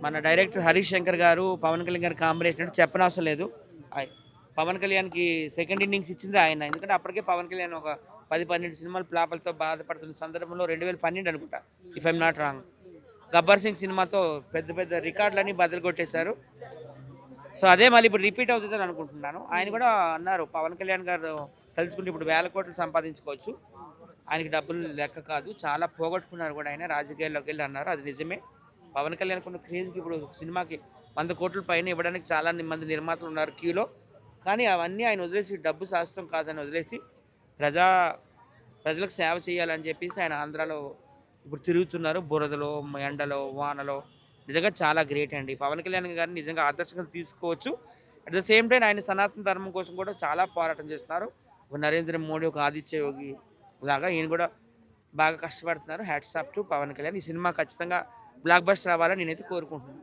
మన డైరెక్టర్ హరీష్ శంకర్ గారు పవన్ కళ్యాణ్ గారు కాంబినేషన్ అంటే చెప్పనవసరం లేదు. పవన్ కళ్యాణ్కి సెకండ్ ఇన్నింగ్స్ ఇచ్చింది ఆయన. ఎందుకంటే అప్పటికే పవన్ కళ్యాణ్ ఒక 10-12 సినిమాలు ఫ్లాపులతో బాధపడుతున్న సందర్భంలో 2012 అనుకుంటా, if I'm not wrong, Gabbar Singh సినిమాతో పెద్ద పెద్ద రికార్డులన్నీ బద్దలు కొట్టేశారు. సో అదే మళ్ళీ ఇప్పుడు రిపీట్ అవుతుందని అనుకుంటున్నాను. ఆయన కూడా అన్నారు, పవన్ కళ్యాణ్ గారు తలుచుకుంటే ఇప్పుడు 1000 కోట్లు సంపాదించుకోవచ్చు, ఆయనకి డబ్బులు లెక్క కాదు, చాలా పోగొట్టుకున్నారు కూడా ఆయన రాజకీయాల్లోకి వెళ్ళి అన్నారు. అది నిజమే. పవన్ కళ్యాణ్ ఉన్న క్రేజ్కి ఇప్పుడు సినిమాకి 100 కోట్ల పైన ఇవ్వడానికి చాలా మంది నిర్మాతలు ఉన్నారు క్యూలో. కానీ అవన్నీ ఆయన వదిలేసి, డబ్బు శాస్త్రం కాదని వదిలేసి ప్రజలకు సేవ చేయాలని చెప్పేసి ఆయన ఆంధ్రాలో ఇప్పుడు తిరుగుతున్నారు. బురదలో, ఎండలో, వానలో. నిజంగా చాలా గ్రేట్ అండి. పవన్ కళ్యాణ్ గారిని నిజంగా ఆదర్శంగా తీసుకోవచ్చు. అట్ ద సేమ్ టైం ఆయన సనాతన ధర్మం కోసం కూడా చాలా పోరాటం చేస్తున్నారు. ఒక నరేంద్ర మోడీ, ఒక ఆదిత్య యోగి లాగా ఈయన కూడా బాగా కష్టపడుతున్నారు. Hats off to Pawan Kalyan. ఈ సినిమా ఖచ్చితంగా బ్లాక్ బస్టర్ అవ్వాలని నేనైతే కోరుకుంటున్నాను.